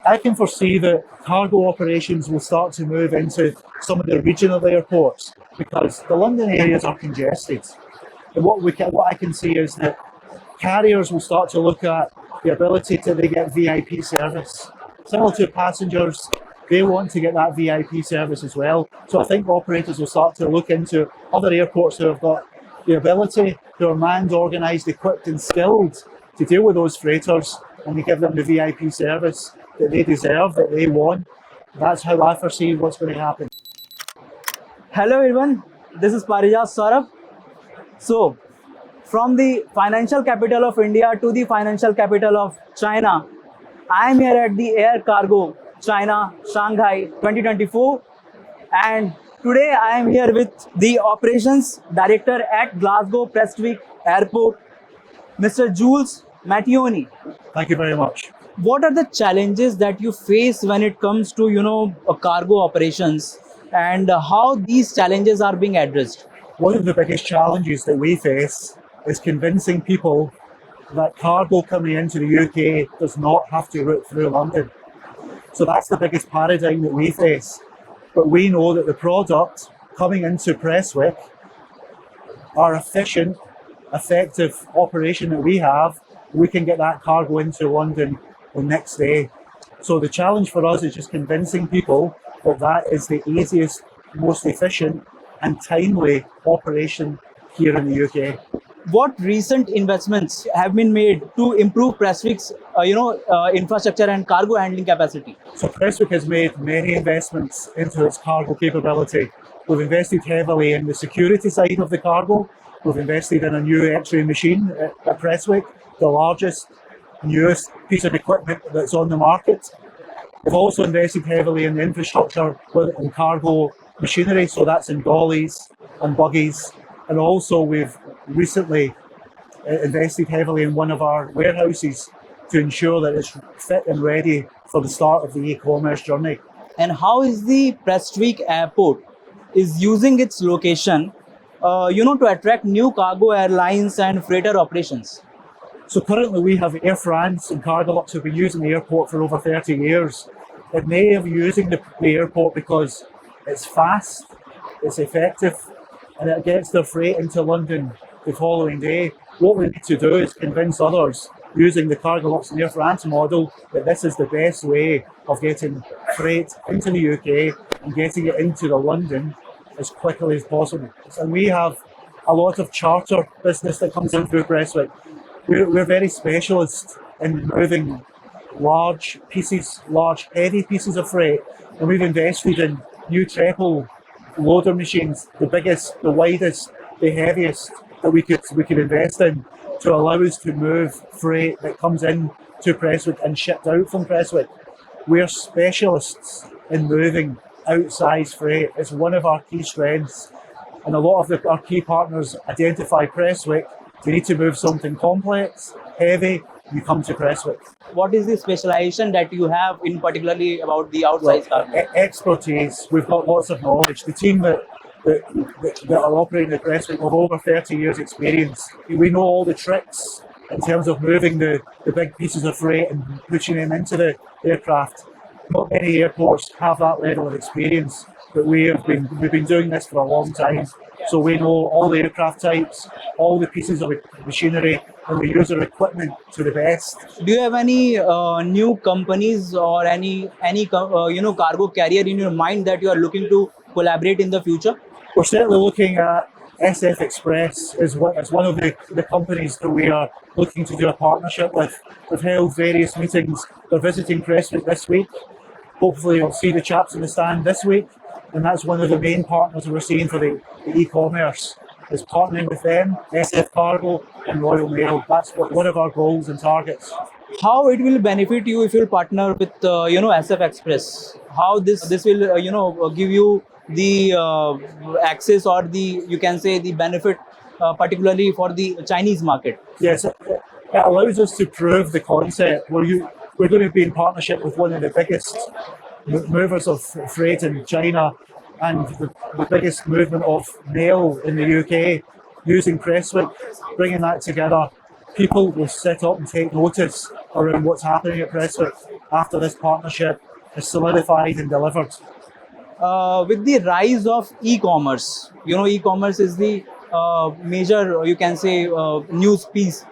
I can foresee that cargo operations will start to move into some of the regional airports because the London areas are congested. And what I can see is that carriers will start to look at the ability to get VIP service. Similar to passengers, they want to get that VIP service as well. So I think operators will start to look into other airports who have got the ability, who are manned, organised, equipped and skilled to deal with those freighters, and they give them the VIP service that they deserve, that they want. That's how I foresee what's going to happen. Hello everyone, this is Parijat Sourabh. So, from the financial capital of India to the financial capital of China, I am here at the Air Cargo China Shanghai 2024, and today I am here with the operations director at Glasgow Prestwick Airport, Mr. Jules Matteoni. Thank you very much. What are the challenges that you face when it comes to cargo operations, and how these challenges are being addressed? One of the biggest challenges that we face is convincing people that cargo coming into the UK does not have to route through London. So that's the biggest paradigm that we face. But we know that the product coming into Prestwick, our efficient, effective operation that we have, we can get that cargo into London the next day. So the challenge for us is just convincing people that that is the easiest, most efficient and timely operation here in the UK. What recent investments have been made to improve Prestwick's infrastructure and cargo handling capacity? So Prestwick has made many investments into its cargo capability. We've invested heavily in the security side of the cargo. We've invested in a new X-ray machine at Prestwick, the largest, newest piece of equipment that's on the market. We've also invested heavily in the infrastructure and cargo machinery, so that's in dollies and buggies. And also we've recently invested heavily in one of our warehouses to ensure that it's fit and ready for the start of the e-commerce journey. And how is the Prestwick Airport is using its location to attract new cargo airlines and freighter operations? So currently we have Air France and Cargolux who've been using the airport for over 30 years. And they are using the airport because it's fast, it's effective, and it gets their freight into London the following day. What we need to do is convince others using the Cargolux and Air France model that this is the best way of getting freight into the UK and getting it into the London as quickly as possible. And we have a lot of charter business that comes in through Prestwick. We're very specialist in moving large, heavy pieces of freight, and we've invested in new triple loader machines, the biggest, the widest, the heaviest that we could invest in to allow us to move freight that comes in to Prestwick and shipped out from Prestwick. We're specialists in moving outsized freight. It's one of our key strengths, and a lot of our key partners identify Prestwick. We need to move something complex, heavy, you come to Prestwick. What is the specialization that you have in particularly about the outside cargo? Expertise. We've got lots of knowledge. The team that are operating at Prestwick have over 30 years experience. We know all the tricks in terms of moving the big pieces of freight and pushing them into the aircraft. Not many airports have that level of experience, but we've been doing this for a long time. So we know all the aircraft types, all the pieces of machinery, and we use our equipment to the best. Do you have any new companies or any cargo carrier in your mind that you are looking to collaborate in the future? We're certainly looking at SF Express as one of the companies that we are looking to do a partnership with. We've held various meetings. They're visiting Prestwick this week. Hopefully you'll see the chaps in the stand this week. And that's one of the main partners we're seeing for the e-commerce, is partnering with them, SF Cargo and Royal Mail. That's one of our goals and targets. How it will benefit you if you partner with SF Express? How this will give you the access or the benefit particularly for the Chinese market? Yes, it allows us to prove the concept. We're going to be in partnership with one of the biggest movers of freight in China and the biggest movement of mail in the UK, using Prestwick, bringing that together. People will sit up and take notice around what's happening at Prestwick. after this partnership is solidified and delivered. With the rise of e-commerce, e-commerce is the major, you can say, news piece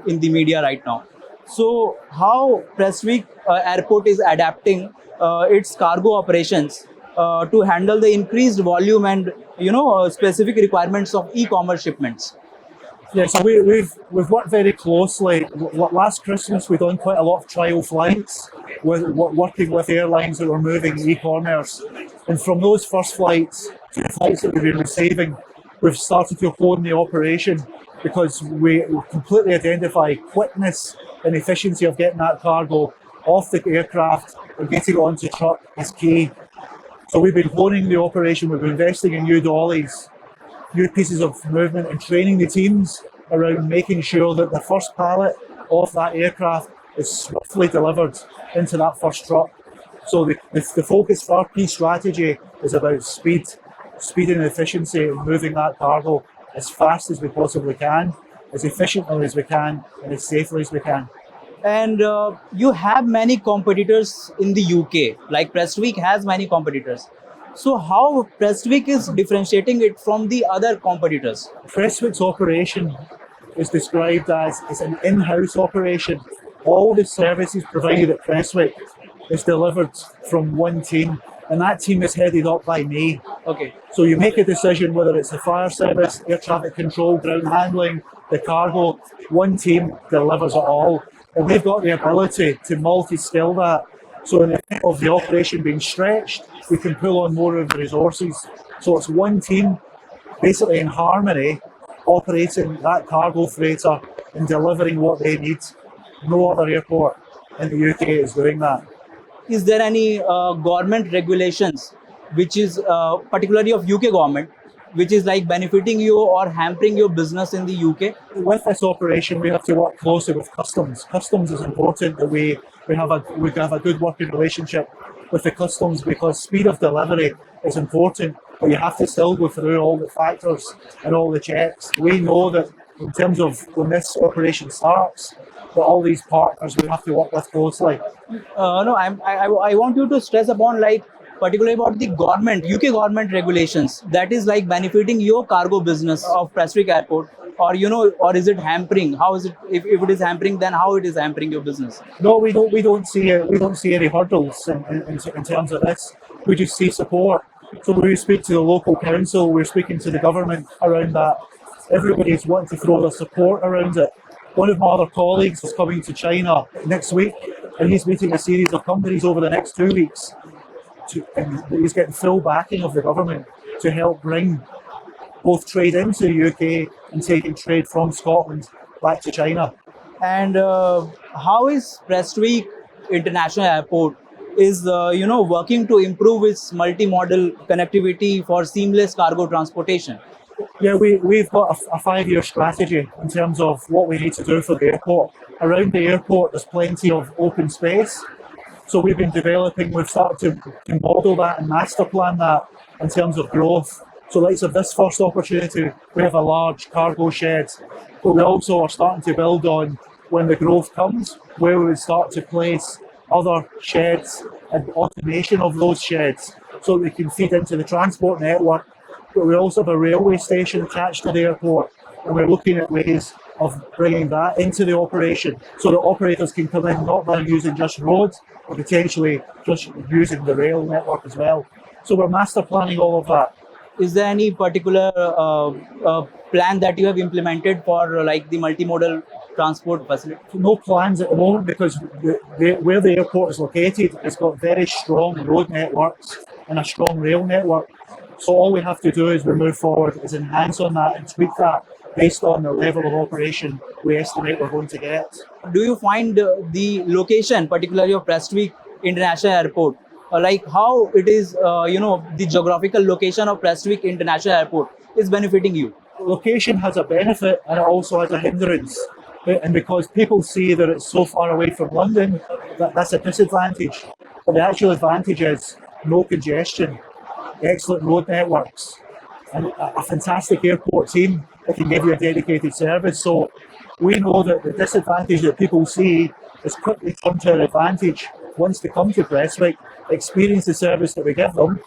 in the media right now. So how Prestwick Airport is adapting its cargo operations to handle the increased volume and specific requirements of e-commerce shipments? Yeah, so we've worked very closely. Last Christmas, we've done quite a lot of trial flights working with airlines that were moving e-commerce. And from those first flights to the flights that we've been receiving, we've started to hone the operation because we completely identify quickness and efficiency of getting that cargo off the aircraft and getting it onto truck is key. So we've been honing the operation, we've been investing in new dollies, new pieces of movement and training the teams around making sure that the first pallet of that aircraft is swiftly delivered into that first truck. So the focus for our key strategy is about speed and efficiency and moving that cargo as fast as we possibly can, as efficiently as we can, and as safely as we can. And you have many competitors in the UK, like Prestwick has many competitors. So how Prestwick is differentiating it from the other competitors? Prestwick's operation is described as an in-house operation. All the services provided at Prestwick is delivered from one team, and that team is headed up by me. Okay. So you make a decision whether it's the fire service, air traffic control, ground handling, the cargo, one team delivers it all. And we've got the ability to multi-skill that. So in the event of the operation being stretched, we can pull on more of the resources. So it's one team, basically in harmony, operating that cargo freighter and delivering what they need. No other airport in the UK is doing that. Is there any government regulations, which is particularly of UK government, which is like benefiting you or hampering your business in the UK? With this operation, we have to work closely with customs. Customs is important that we have a good working relationship with the customs because speed of delivery is important, but you have to still go through all the factors and all the checks. We know that in terms of when this operation starts, that all these partners we have to work with closely. No, I want you to stress upon like particularly about the government, UK government regulations that is like benefiting your cargo business of Prestwick Airport, or or is it hampering? How is it? If it is hampering, then how it is hampering your business? No, we don't see any hurdles in terms of this. We just see support. So when we speak to the local council, we're speaking to the government around that. Everybody's wanting to throw their support around it. One of my other colleagues is coming to China next week, and he's meeting a series of companies over the next 2 weeks. And he's getting full backing of the government to help bring both trade into the UK and taking trade from Scotland back to China. And how is Prestwick International Airport is working to improve its multimodal connectivity for seamless cargo transportation? Yeah, we've got a 5-year strategy in terms of what we need to do for the airport. Around the airport, there's plenty of open space. So we've started to model that and master plan that in terms of growth. So like this first opportunity, we have a large cargo shed, but we also are starting to build on when the growth comes, where we would start to place other sheds and automation of those sheds so they can feed into the transport network. But we also have a railway station attached to the airport, and we're looking at ways of bringing that into the operation so that operators can come in not by using just roads, but potentially just using the rail network as well. So we're master planning all of that. Is there any particular plan that you have implemented for like the multimodal transport facility? No plans at the moment because where the airport is located, it's got very strong road networks and a strong rail network. So all we have to do as we move forward is enhance on that and tweak that based on the level of operation we estimate we're going to get. Do you find the location, particularly of Prestwick International Airport, like how it is, the geographical location of Prestwick International Airport is benefiting you? Location has a benefit and it also has a hindrance. And because people see that it's so far away from London, that's a disadvantage. But the actual advantage is no congestion, excellent road networks, and a fantastic airport team that can give you a dedicated service. So we know that the disadvantage that people see is quickly turned to an advantage once they come to Prestwick, experience the service that we give them,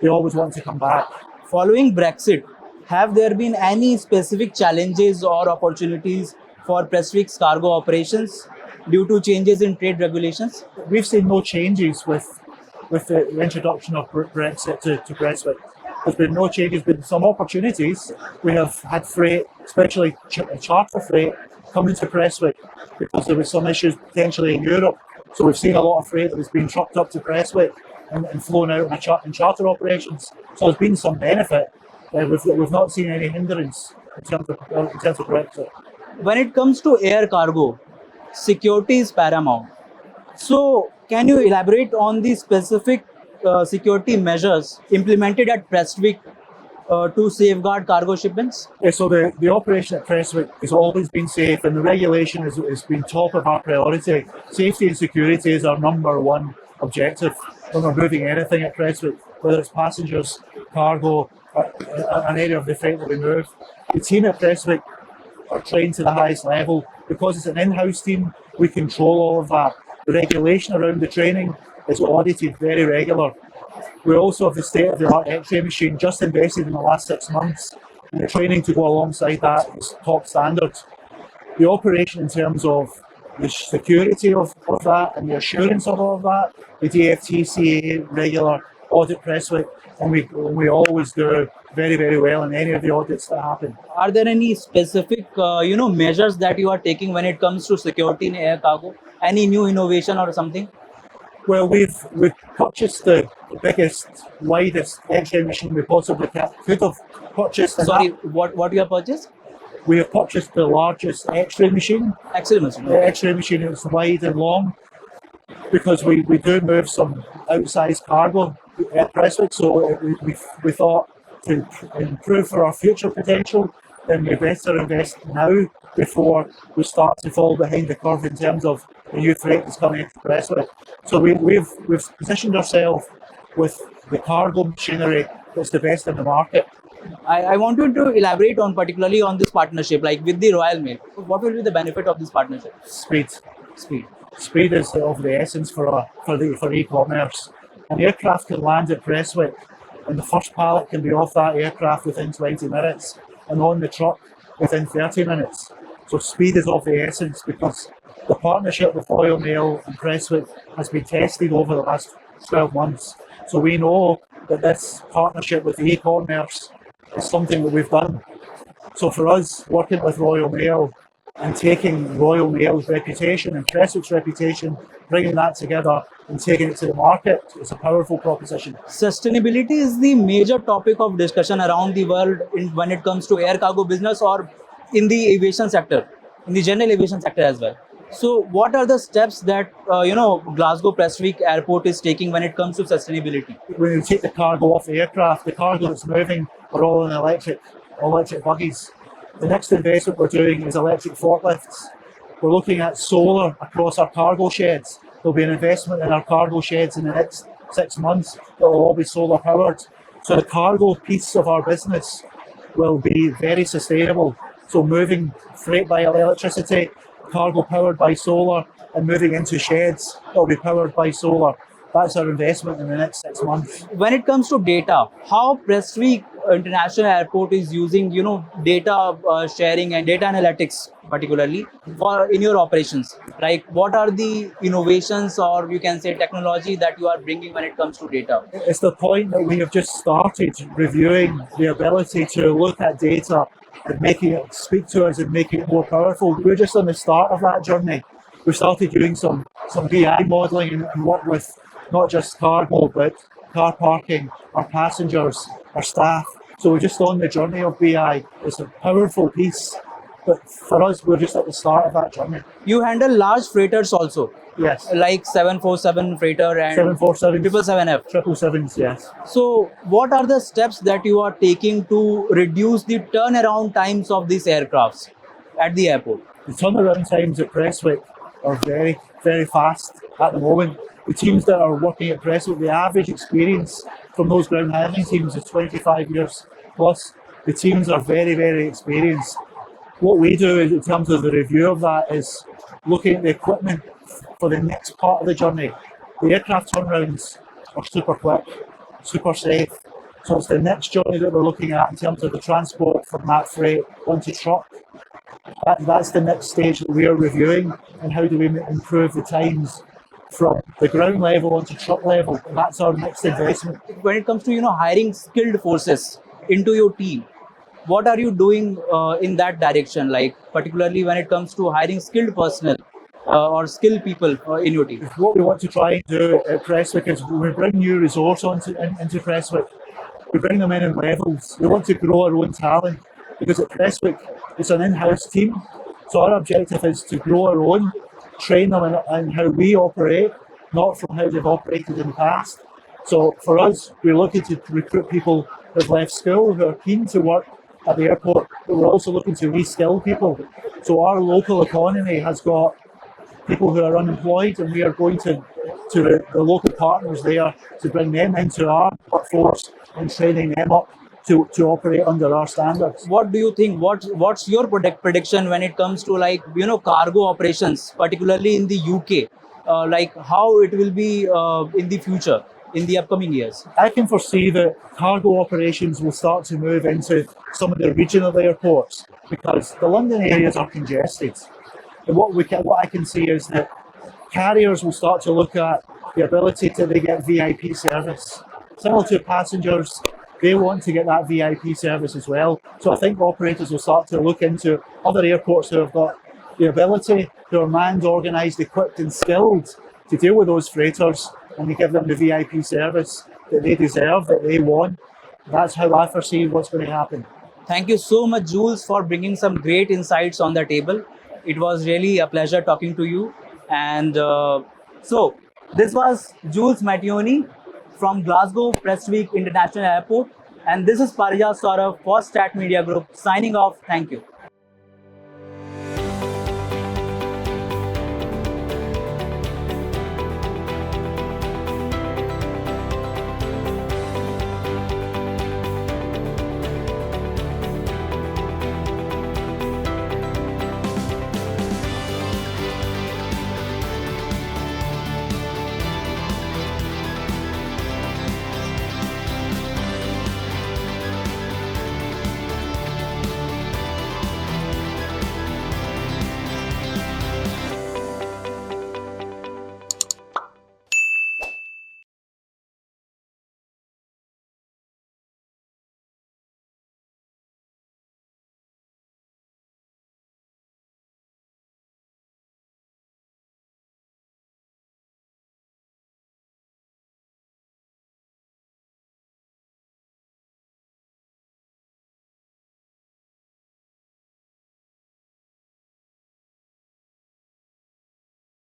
they always want to come back. Following Brexit, have there been any specific challenges or opportunities for Prestwick's cargo operations due to changes in trade regulations? We've seen no changes with the introduction of Brexit to Prestwick. There's been no changes, been some opportunities. We have had freight, especially charter freight, coming to Prestwick because there were some issues potentially in Europe. So we've seen a lot of freight that was being trucked up to Prestwick and flown out in charter operations. So there's been some benefit. We've not seen any hindrance in terms of Brexit. When it comes to air cargo, security is paramount. So can you elaborate on the specific security measures implemented at Prestwick to safeguard cargo shipments? Yeah, so the operation at Prestwick has always been safe, and the regulation has been top of our priority. Safety and security is our number one objective when we're moving anything at Prestwick, whether it's passengers, cargo, or an area of the freight that we move. The team at Prestwick are trained to the highest level. Because it's an in-house team, we control all of that. The regulation around the training is audited very regular. We also have the state-of-the-art X-ray machine just invested in the last 6 months, and the training to go alongside that is top standards. The operation in terms of the security of that and the assurance of all of that, the DFTCA regular audit Prestwick, and we always do very, very well in any of the audits that happen. Are there any specific measures that you are taking when it comes to security in air cargo? Any new innovation or something? Well, we've purchased the biggest, widest X-ray machine we possibly could have purchased. Sorry, what you have purchased? We have purchased the largest X-ray machine. X-ray machine. The X-ray machine is wide and long because we do move some outsized cargo at Prestwick, so we thought to improve for our future potential, then we better invest now before we start to fall behind the curve in terms of the new freight that's coming into Prestwick. So we've positioned ourselves with the cargo machinery that's the best in the market. I want you to elaborate on particularly on this partnership, like with the Royal Mail. What will be the benefit of this partnership? Speed. Speed is of the essence for e-commerce. An aircraft can land at Prestwick, and the first pallet can be off that aircraft within 20 minutes, and on the truck within 30 minutes. So speed is of the essence because the partnership with Royal Mail and Prestwick has been tested over the last 12 months. So we know that this partnership with e-commerce is something that we've done. So for us, working with Royal Mail and taking Royal Mail's reputation and Prestwick's reputation, bringing that together and taking it to the market, is a powerful proposition. Sustainability is the major topic of discussion around the world when it comes to air cargo business or in the aviation sector, in the general aviation sector as well. So what are the steps that Glasgow Prestwick Airport is taking when it comes to sustainability? When you take the cargo off the aircraft, the cargo that's moving are all in electric buggies. The next investment we're doing is electric forklifts. We're looking at solar across our cargo sheds. There'll be an investment in our cargo sheds in the next 6 months that will all be solar powered. So the cargo piece of our business will be very sustainable. So moving freight by electricity, cargo powered by solar, and moving into sheds that will be powered by solar. That's our investment in the next 6 months. When it comes to data, how Prestwick International Airport is using, data sharing and data analytics, particularly in your operations? Like, what are the innovations or you can say technology that you are bringing when it comes to data? It's the point that we have just started reviewing the ability to look at data and making it speak to us and make it more powerful. We're just on the start of that journey. We started doing some BI modelling and work with not just cargo, but car parking, our passengers, our staff. So we're just on the journey of BI. It's a powerful piece, but for us, we're just at the start of that journey. You handle large freighters also? Yes. Like 747 freighter and 747, 777F? 777s, yes. So what are the steps that you are taking to reduce the turnaround times of these aircrafts at the airport? The turnaround times at Prestwick are very, very fast at the moment. The teams that are working at Prestwick, the average experience from those ground handling teams is 25 years plus. The teams are very, very experienced. What we do in terms of the review of that is looking at the equipment for the next part of the journey. the aircraft turnarounds are super quick, super safe. So it's the next journey that we're looking at in terms of the transport from that freight onto truck. That's the next stage that we are reviewing, and how do we improve the times from the ground level onto truck level. That's our next investment. When it comes to hiring skilled forces into your team, what are you doing in that direction? Like particularly when it comes to hiring skilled personnel or skilled people in your team. What we want to try and do at Prestwick is when we bring new resource into Prestwick, we bring them in levels. We want to grow our own talent, because at Prestwick it's an in-house team. So our objective is to grow our own, train them in how we operate, not from how they've operated in the past. So for us, we're looking to recruit people who've left school, who are keen to work at the airport, but we're also looking to reskill people. So our local economy has got people who are unemployed, and we are going to the local partners there to bring them into our workforce and training them up to operate under our standards. What do you think? What's your prediction when it comes to cargo operations, particularly in the UK? Like how it will be in the future, in the upcoming years? I can foresee that cargo operations will start to move into some of the regional airports, because the London areas are congested. And what I can see is that carriers will start to look at the ability to get VIP service. Similar to passengers, they want to get that VIP service as well. So I think operators will start to look into other airports who have got the ability, who are manned, organised, equipped and skilled to deal with those freighters, and they give them the VIP service that they deserve, that they want. That's how I foresee what's going to happen. Thank you so much, Jules, for bringing some great insights on the table. It was really a pleasure talking to you. And so this was Jules Matteoni from Glasgow Prestwick International Airport. And this is Parijat Sourabh for Stat Media Group signing off. Thank you.